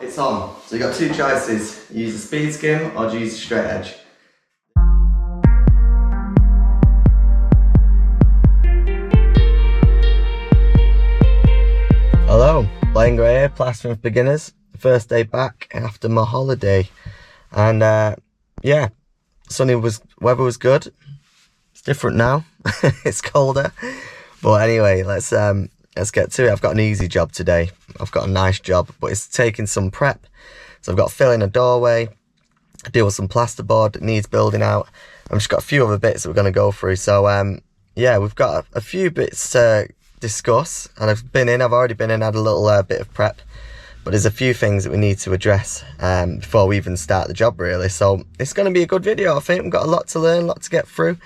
it's on. So you've got two choices. You use a speed skim or do you use a straight edge. Hello, Blaine Gray here, Plastering For Beginners. First day back after my holiday. And yeah, weather was good. It's different now. It's colder. But anyway, let's get to it. I've got an easy job today. I've got a nice job, but it's taking some prep. So I've got to fill in a doorway, deal with some plasterboard that needs building out. I've just got a few other bits that we're going to go through. So yeah, we've got a few bits to discuss, and I've already been in, had a little bit of prep, but there's a few things that we need to address before we even start the job really. So it's going to be a good video. I think we've got a lot to learn, a lot to get through.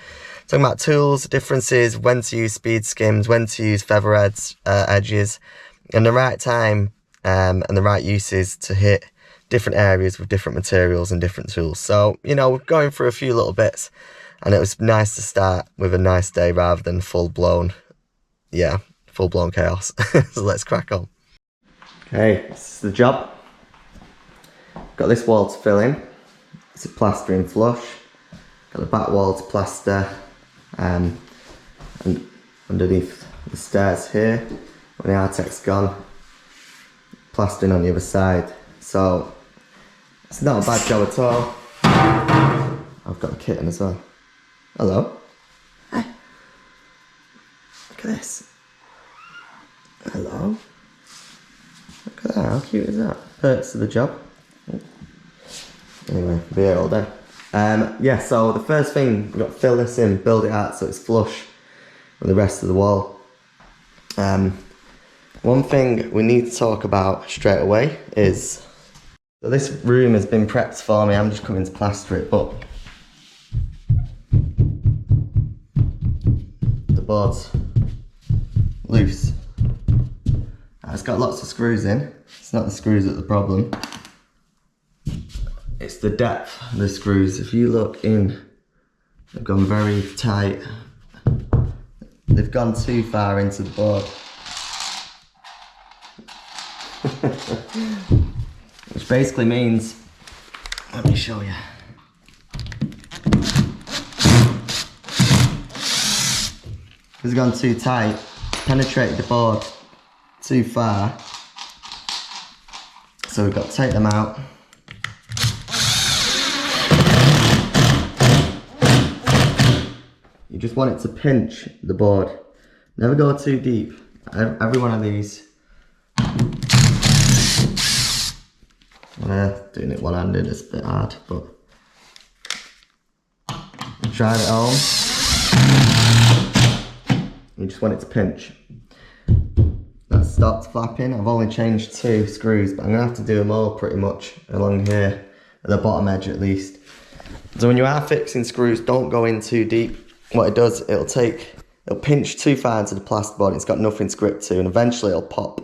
Talking about tools, differences, when to use speed skims, when to use feather edges, and the right time and the right uses to hit different areas with different materials and different tools. So, you know, we're going through a few little bits, and it was nice to start with a nice day rather than full-blown chaos. So let's crack on. Okay, this is the job. Got this wall to fill in. It's a plastering flush. Got the back wall to plaster. And underneath the stairs here, when the architect's gone, plastering on the other side. So it's not a bad job at all. I've got a kitten as well. Hello. Hi. Look at this. Hello. Look at that, how cute is that? Perks of the job. Anyway, we'll be here all day. Yeah, so the first thing, we've got to fill this in, build it out so it's flush with the rest of the wall. One thing we need to talk about straight away is, so this room has been prepped for me, I'm just coming to plaster it, but the board's loose. It's got lots of screws in. It's not the screws that are the problem. It's the depth of the screws. If you look in, they've gone very tight. They've gone too far into the board. Which basically means, let me show you. It's gone too tight, penetrated the board too far. So we've got to take them out. You just want it to pinch the board. Never go too deep. Every one of these. Doing it one-handed is a bit hard, but try it at home. You just want it to pinch. That's stopped flapping. I've only changed 2 screws, but I'm gonna have to do them all pretty much along here, at the bottom edge at least. So when you are fixing screws, don't go in too deep. What it does, it'll pinch too far into the plasterboard, it's got nothing to grip to, and eventually it'll pop.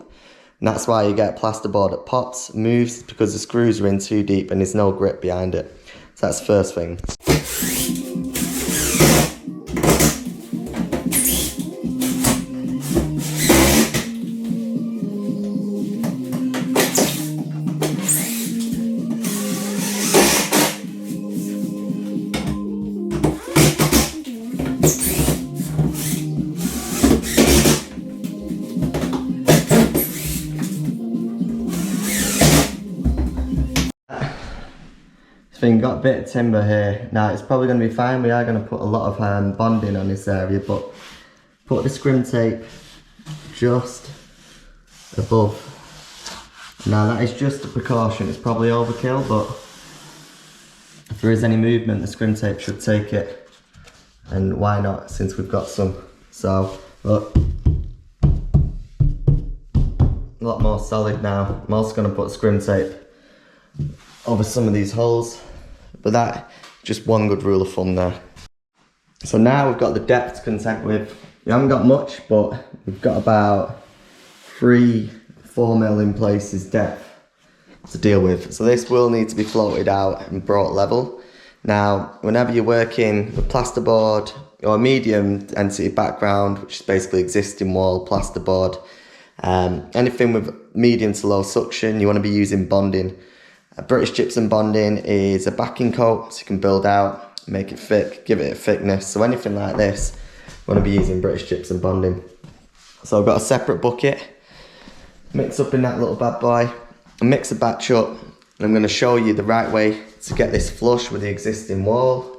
And that's why you get a plasterboard that pops, moves, because the screws are in too deep and there's no grip behind it. So that's the first thing. Got a bit of timber here. Now it's probably going to be fine. We are going to put a lot of bonding on this area, but put the scrim tape just above. Now that is just a precaution. It's probably overkill, but if there is any movement, the scrim tape should take it. And why not, since we've got some. So look, a lot more solid now. I'm also going to put scrim tape over some of these holes. But that, just one good rule of thumb there. So now we've got the depth to contend with. We haven't got much, but we've got about 3-4 mil in places depth to deal with. So this will need to be floated out and brought level. Now, whenever you're working with plasterboard or a medium density background, which is basically existing wall plasterboard, Anything with medium to low suction, you want to be using bonding. British gypsum bonding is a backing coat, so you can build out, make it thick, give it a thickness. So anything like this, you want to be using British gypsum bonding. So I've got a separate bucket, mix up in that little bad boy, and mix a batch up. And I'm going to show you the right way to get this flush with the existing wall.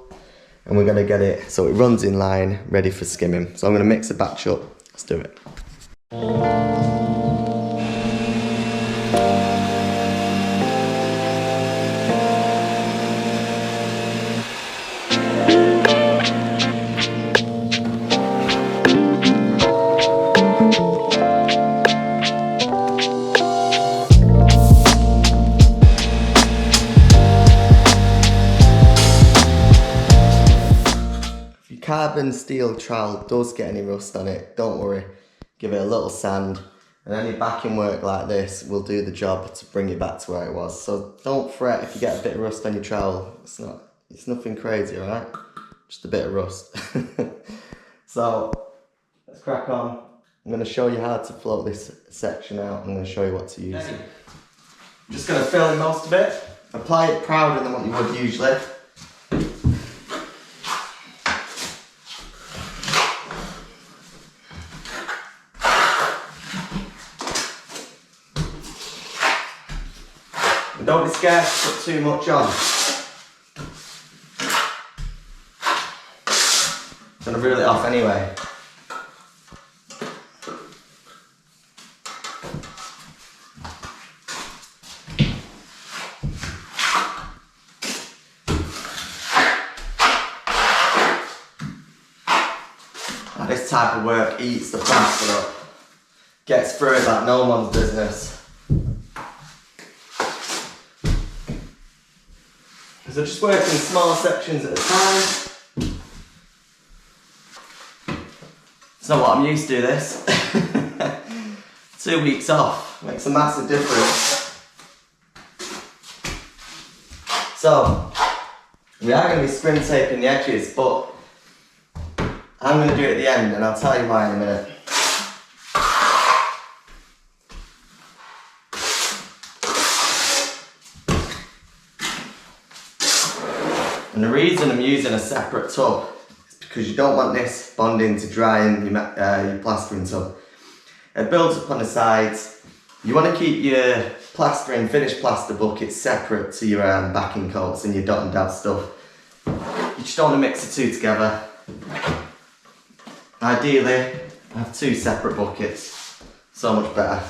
And we're going to get it so it runs in line, ready for skimming. So I'm going to mix a batch up. Let's do it. Carbon steel trowel does get any rust on it, don't worry, give it a little sand, and any backing work like this will do the job to bring it back to where it was. So don't fret if you get a bit of rust on your trowel, it's nothing crazy, alright? Just a bit of rust. So let's crack on. I'm going to show you how to float this section out. I'm going to show you what to use. I'm just going to fill in most of it, apply it prouder than what you would usually. Don't be scared to put too much on. I'm going to reel it off anyway. Now, this type of work eats the plaster up. Gets through it like no one's business. So just work in small sections at a time. It's not what I'm used to, this. 2 weeks off makes a massive difference. So, we are going to be scrim taping the edges, but I'm going to do it at the end and I'll tell you why in a minute. And the reason I'm using a separate tub is because you don't want this bonding to dry in your plastering tub. It builds up on the sides. You want to keep your plastering, finished plaster buckets separate to your backing coats and your dot and dab stuff. You just don't want to mix the two together. Ideally, I have 2 separate buckets. So much better.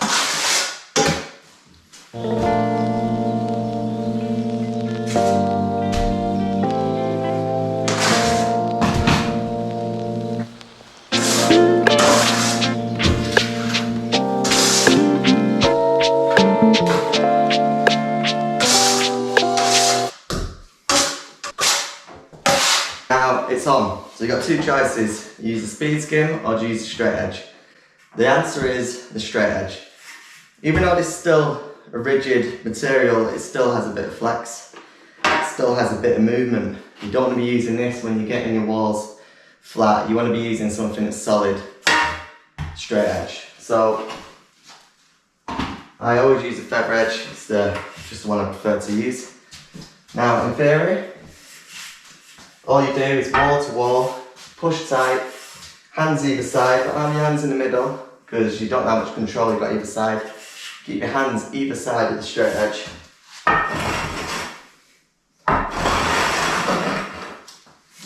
Now it's on. So you've got 2 choices. You use the speed skim or do you use the straight edge? The answer is the straight edge. Even though it's still a rigid material, it still has a bit of flex. It still has a bit of movement. You don't want to be using this when you're getting your walls flat. You want to be using something that's solid, straight edge. So I always use a feather edge. It's just the one I prefer to use. Now in theory, all you do is wall to wall, push tight, hands either side, don't have your hands in the middle because you don't have much control you've got either side. Keep your hands either side of the straight edge.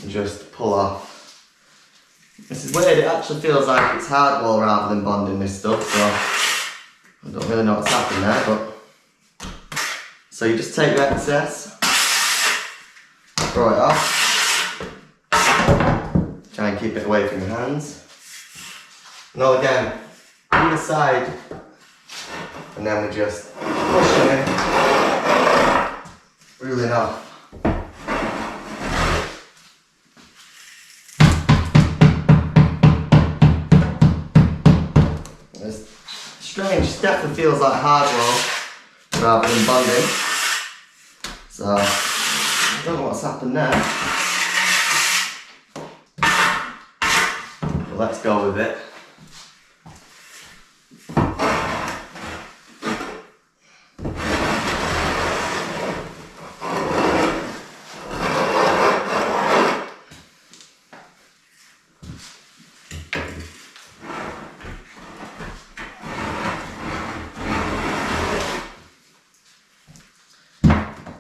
And just pull off. This is weird, it actually feels like it's hardwall rather than bonding this stuff, so I don't really know what's happened there, but... So you just take your excess, throw it off. Try and keep it away from your hands. Now again, either side, and then we just push it in, reeling off. It's strange, it definitely feels like hardwall rather than bonding. So, I don't know what's happened there. Let's go with it.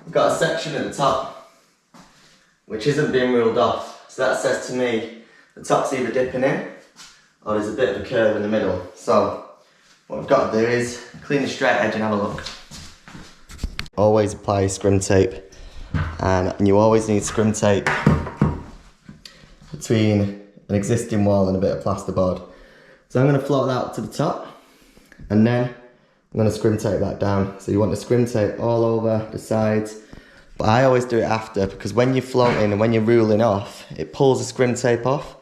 we've got a section at the top which isn't being ruled off. So that says to me the top's either dipping in or there's a bit of a curve in the middle. So what we've got to do is clean the straight edge and have a look. Always apply scrim tape, and you always need scrim tape between an existing wall and a bit of plasterboard. So I'm going to float that up to the top, and then I'm going to scrim tape that down. So you want the scrim tape all over the sides, but I always do it after, because when you're floating and when you're ruling off, it pulls the scrim tape off.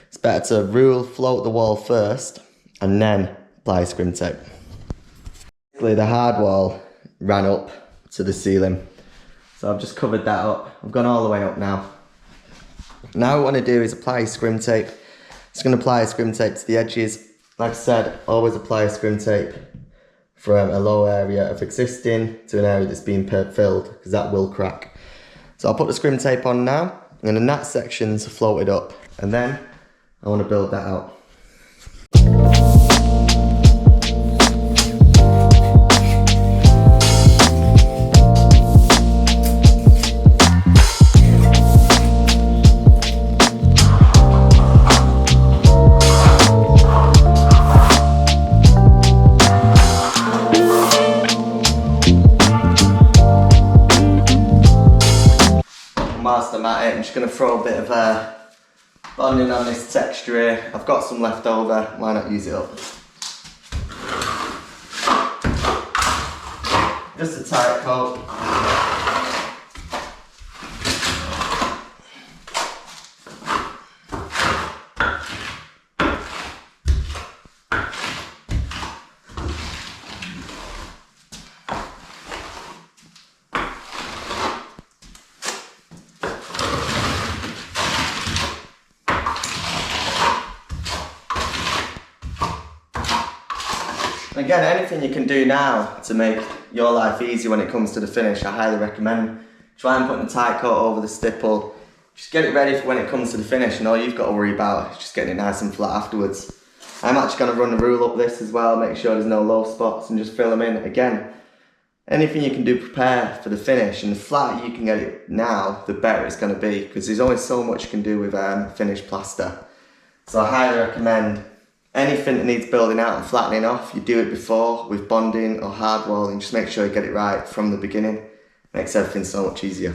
It's better to float the wall first and then apply scrim tape. Basically the hard wall ran up to the ceiling, so I've just covered that up. I've gone all the way up now. Now what I want to do is apply scrim tape. Just going to apply scrim tape to the edges. Like I said, always apply scrim tape from a low area of existing to an area that's being filled, because that will crack. So I'll put the scrim tape on now, and then that section's floated up, and then I want to build that out. Whilst I'm at it, I'm just going to throw a bit of bonding on this texture here. I've got some left over, why not use it up? Just a tight coat. Again, anything you can do now to make your life easy when it comes to the finish, I highly recommend. Try and put a tight coat over the stipple. Just get it ready for when it comes to the finish, and all you've got to worry about is just getting it nice and flat afterwards. I'm actually going to run the rule up this as well, make sure there's no low spots, and just fill them in. Again, anything you can do, prepare for the finish, and the flatter you can get it now, the better it's going to be, because there's only so much you can do with finished plaster. So I highly recommend anything that needs building out and flattening off, you do it before with bonding or hard walling. Just make sure you get it right from the beginning. Makes everything so much easier.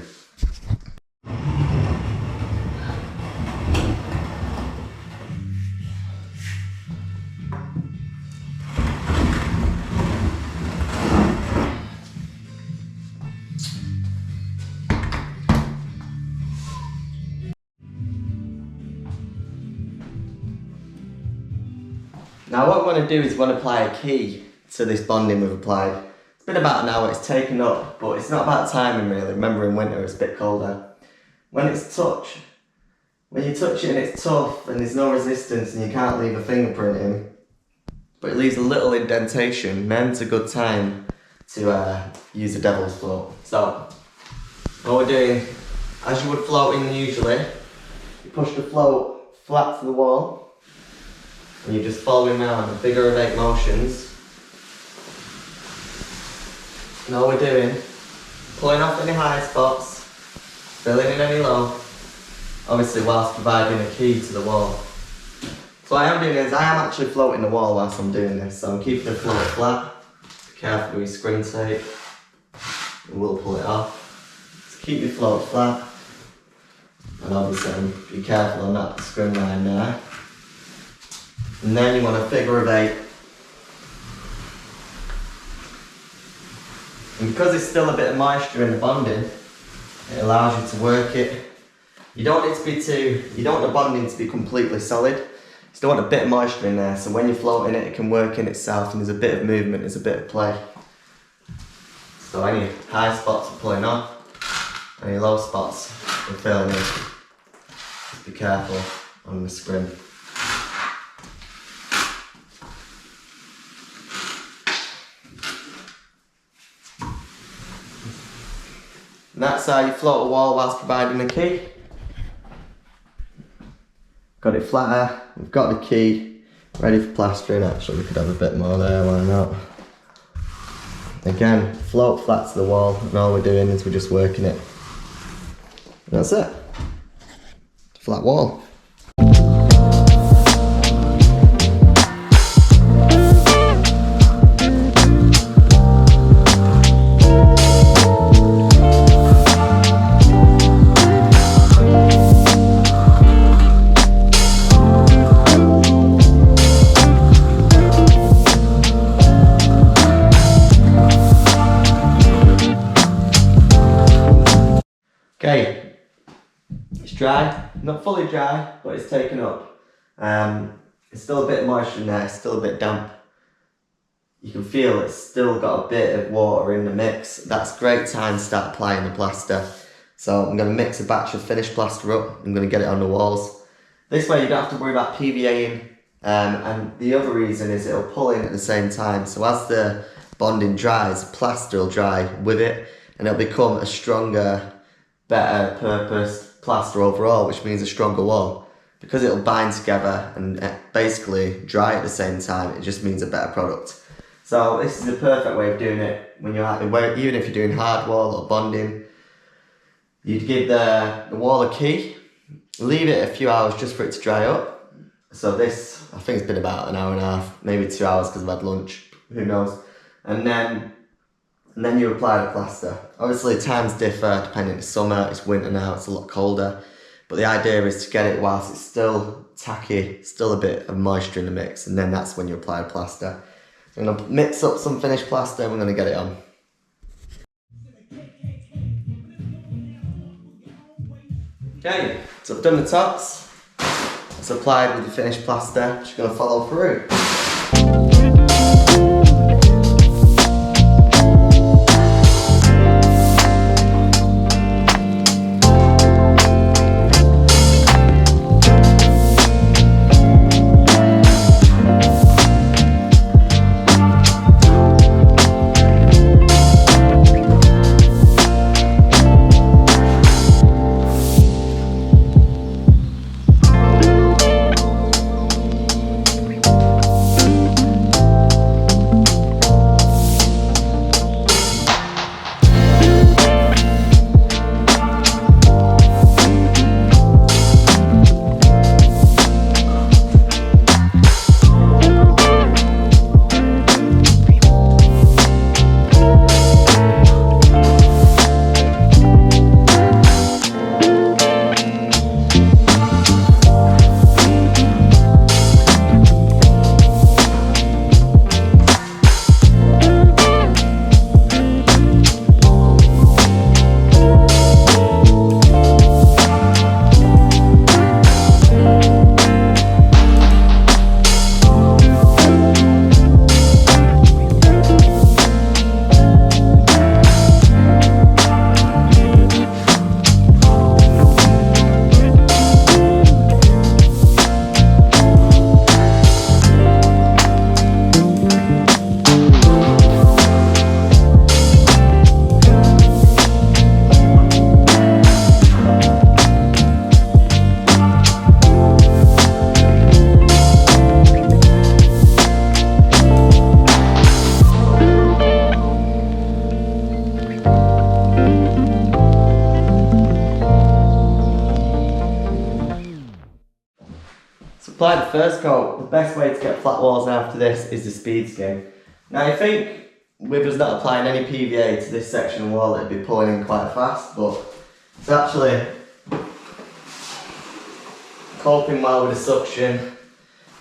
Now what we want to do is we want to apply a key to this bonding we've applied. It's been about an hour, it's taken up, but it's not about timing really. Remember, in winter it's a bit colder. When you touch it and it's tough and there's no resistance and you can't leave a fingerprint in, but it leaves a little indentation, then's a good time to use a devil's float. So what we're doing, as you would floating usually, you push the float flat to the wall, and you're just following around in figure of 8 motions. And all we're doing, pulling off any high spots, filling in any low, obviously whilst providing a key to the wall. So what I am doing is, I am actually floating the wall whilst I'm doing this, so I'm keeping the float flat. Be careful with your scrim tape, and we'll pull it off. Just keep your float flat, and obviously be careful on that scrim line there. And then you want a figure of 8. And because there's still a bit of moisture in the bonding, it allows you to work it. You don't want the bonding to be completely solid. You still want a bit of moisture in there, so when you're floating it, it can work in itself, and there's a bit of movement, there's a bit of play. So any high spots are pulling off, any low spots are filling in. Just be careful on the scrim. And that's how you float a wall whilst providing a key. Got it flatter, we've got the key, ready for plastering. Actually, we could have a bit more there, why not? Again, float flat to the wall, and all we're doing is we're just working it. And that's it. Flat wall. Okay, it's dry, not fully dry, but it's taken up. It's still a bit moisture in there, it's still a bit damp. You can feel it's still got a bit of water in the mix. That's great time to start applying the plaster. So I'm going to mix a batch of finished plaster up, I'm going to get it on the walls. This way you don't have to worry about PVAing, and the other reason is it'll pull in at the same time. So as the bonding dries, plaster will dry with it, and it'll become a stronger, better purposed plaster overall, which means a stronger wall. Because it'll bind together and basically dry at the same time, it just means a better product. So this is the perfect way of doing it when you're even if you're doing hard wall or bonding. You'd give the wall a key, leave it a few hours just for it to dry up. So this, I think it's been about an hour and a half, maybe 2 hours because I've had lunch, who knows. And then you apply the plaster. Obviously times differ depending, it's summer, it's winter now, it's a lot colder. But the idea is to get it whilst it's still tacky, still a bit of moisture in the mix, and then that's when you apply the plaster. So I'm going to mix up some finished plaster and we're going to get it on. Okay, so I've done the tops. It's applied with the finished plaster, just going to follow through. Apply the first coat. The best way to get flat walls after this is the speed skim. Now I think with us not applying any PVA to this section of wall it'd be pulling in quite fast, but it's actually coping well with the suction.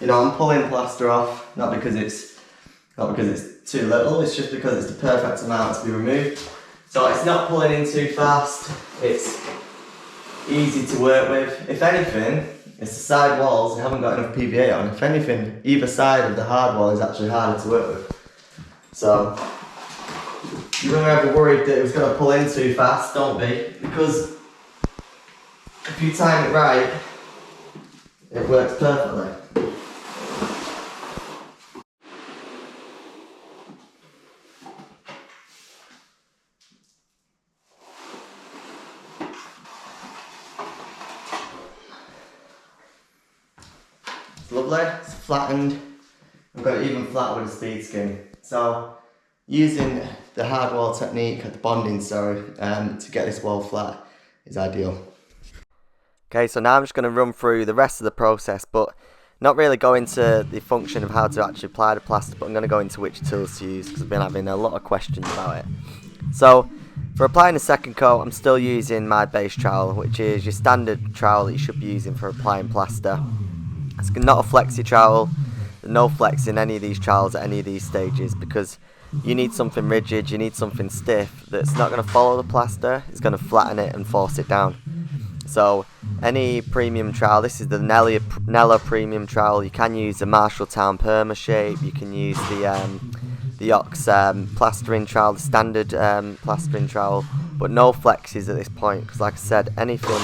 You know, I'm pulling plaster off, not because it's too little, it's just because it's the perfect amount to be removed. So it's not pulling in too fast, it's easy to work with. If anything, it's the side walls, they haven't got enough PVA on. If anything, either side of the hard wall is actually harder to work with. So, if you were ever worried that it was going to pull in too fast, don't be, because if you time it right, it works perfectly. It's lovely, it's flattened. I've got it even flat with a speed skim. So using the hard wall technique, the bonding, sorry, to get this wall flat is ideal. Okay, so now I'm just going to run through the rest of the process, but not really go into the function of how to actually apply the plaster, but I'm going to go into which tools to use because I've been having a lot of questions about it. So, for applying the second coat, I'm still using my base trowel, which is your standard trowel that you should be using for applying plaster. It's not a flexi trowel. There's no flex in any of these trowels at any of these stages because you need something rigid, you need something stiff that's not going to follow the plaster, it's going to flatten it and force it down. So any premium trowel, this is the Nella premium trowel. You can use the Marshalltown Perma shape, you can use the Ox plastering trowel, the standard plastering trowel, but no flexes at this point because, like I said, anything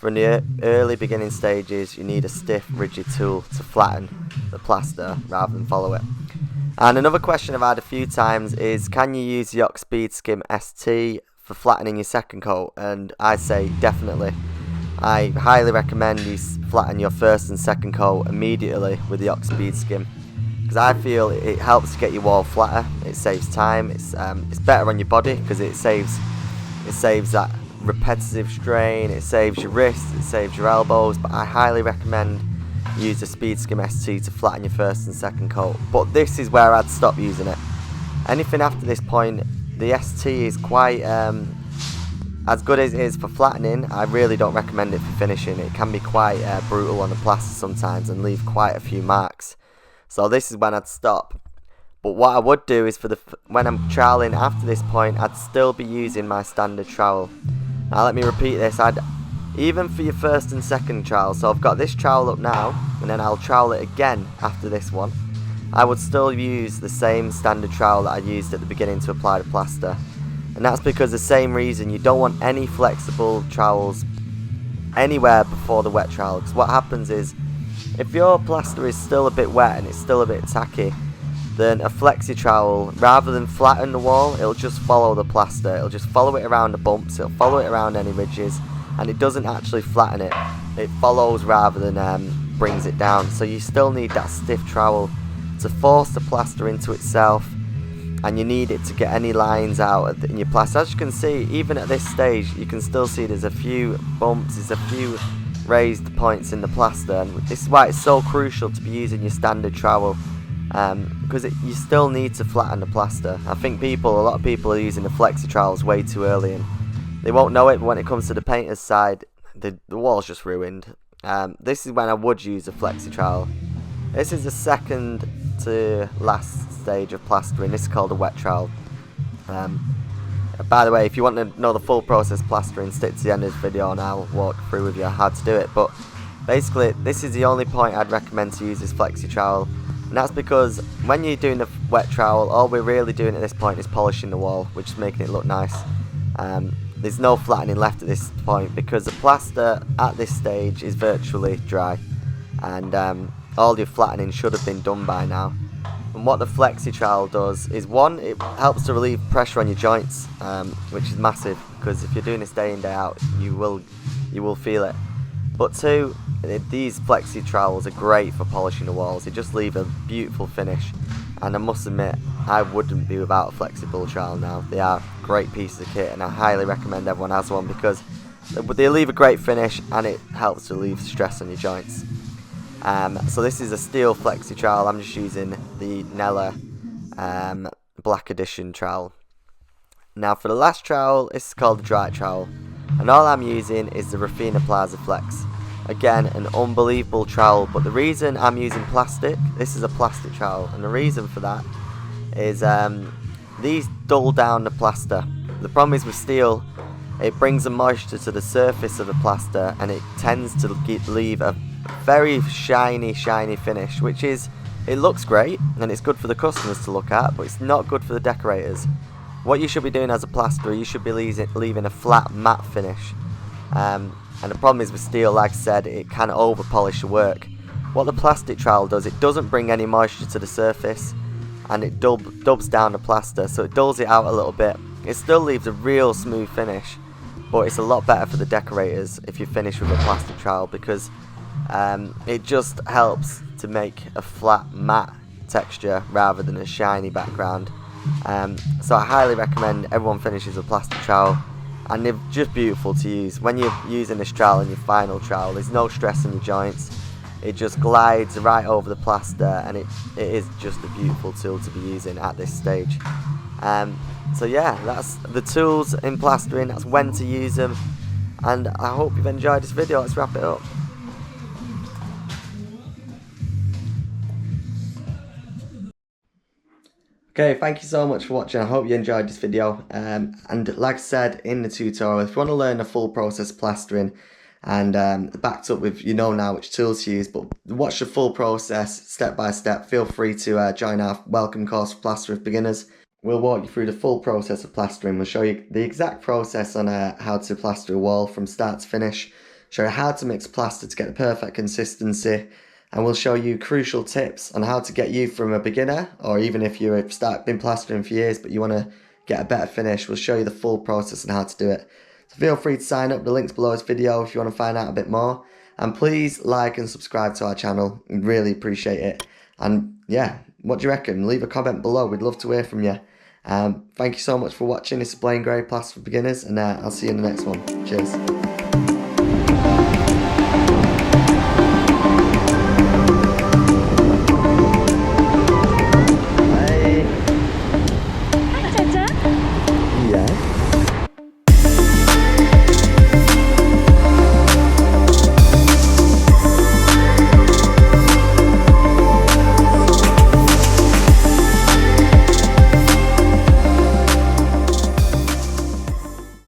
from the early beginning stages, you need a stiff, rigid tool to flatten the plaster rather than follow it. And another question I've had a few times is, can you use the Ox Speed Skim ST for flattening your second coat? And I say definitely. I highly recommend you flatten your first and second coat immediately with the Ox Speed Skim, because I feel it helps to get your wall flatter. It saves time. It's better on your body because it saves that repetitive strain. It saves your wrists. It saves your elbows. But I highly recommend use the Speed Skim ST to flatten your first and second coat. But this is where I'd stop using it. Anything after this point, the ST is quite as good as it is for flattening. I really don't recommend it for finishing. It can be quite brutal on the plaster sometimes and leave quite a few marks. So this is when I'd stop. But what I would do is when I'm troweling after this point, I'd still be using my standard trowel. Now let me repeat this. Even for your first and second trowel, so I've got this trowel up now, and then I'll trowel it again after this one. I would still use the same standard trowel that I used at the beginning to apply the plaster. And that's because the same reason, you don't want any flexible trowels anywhere before the wet trowel. Because what happens is, if your plaster is still a bit wet and it's still a bit tacky, then a flexi trowel, rather than flatten the wall, it'll just follow the plaster. It'll just follow it around the bumps, it'll follow it around any ridges, and it doesn't actually flatten it. It follows rather than brings it down. So you still need that stiff trowel to force the plaster into itself, and you need it to get any lines out in your plaster. As you can see, even at this stage, you can still see there's a few bumps, there's a few raised points in the plaster, and this is why it's so crucial to be using your standard trowel, because you still need to flatten the plaster. I think a lot of people are using the flexi trowels way too early, and they won't know it, but when it comes to the painter's side, the wall's just ruined. This is when I would use a flexi trowel. This is the second to last stage of plastering. This is called a wet trowel. By the way, if you want to know the full process plastering, stick to the end of this video and I'll walk through with you how to do it. But basically, this is the only point I'd recommend to use this flexi trowel, and that's because when you're doing the wet trowel, all we're really doing at this point is polishing the wall. We're just making it look nice. There's no flattening left at this point because the plaster at this stage is virtually dry, and all your flattening should have been done by now. And what the flexi trowel does is, one, it helps to relieve pressure on your joints, which is massive, because if you're doing this day in day out, you will feel it. But two, these flexi trowels are great for polishing the walls. They just leave a beautiful finish, and I must admit, I wouldn't be without a flexible trowel now. They are great pieces of kit, and I highly recommend everyone has one because they leave a great finish and it helps to relieve stress on your joints. So this is a steel flexi trowel. I'm just using the Nella Black Edition trowel. Now for the last trowel, this is called the dry trowel, and all I'm using is the Rafina Plaza Flex. Again, an unbelievable trowel, but the reason I'm using plastic, this is a plastic trowel, and the reason for that is these dull down the plaster. The problem is with steel, it brings the moisture to the surface of the plaster and it tends to leave a very shiny finish, which is, it looks great and it's good for the customers to look at, but it's not good for the decorators. What you should be doing as a plasterer, you should be leaving a flat matte finish. And the problem is with steel, like I said, it can over polish your work. What the plastic trowel does, it doesn't bring any moisture to the surface, and it dubs down the plaster, so it dulls it out a little bit. It still leaves a real smooth finish, but it's a lot better for the decorators if you finish with a plastic trowel, because it just helps to make a flat matte texture rather than a shiny background. So I highly recommend everyone finishes with plaster trowel, and they're just beautiful to use. When you're using this trowel in your final trowel, there's no stress in your joints. It just glides right over the plaster, and it is just a beautiful tool to be using at this stage. So yeah, that's the tools in plastering, that's when to use them, and I hope you've enjoyed this video. Let's wrap it up. Okay, thank you so much for watching. I hope you enjoyed this video. And like I said in the tutorial, if you want to learn the full process of plastering and backed up with, you know now which tools to use, but watch the full process step by step, feel free to join our welcome course for Plastering for Beginners. We'll walk you through the full process of plastering. We'll show you the exact process on how to plaster a wall from start to finish, show you how to mix plaster to get the perfect consistency, and we'll show you crucial tips on how to get you from a beginner, or even if you've been plastering for years but you want to get a better finish, we'll show you the full process and how to do it. So feel free to sign up, the link's below this video if you want to find out a bit more, and please like and subscribe to our channel, we'd really appreciate it. And yeah, what do you reckon? Leave a comment below, we'd love to hear from you. Thank you so much for watching. This is Blaine Gray, Plastering for Beginners, and I'll see you in the next one. Cheers.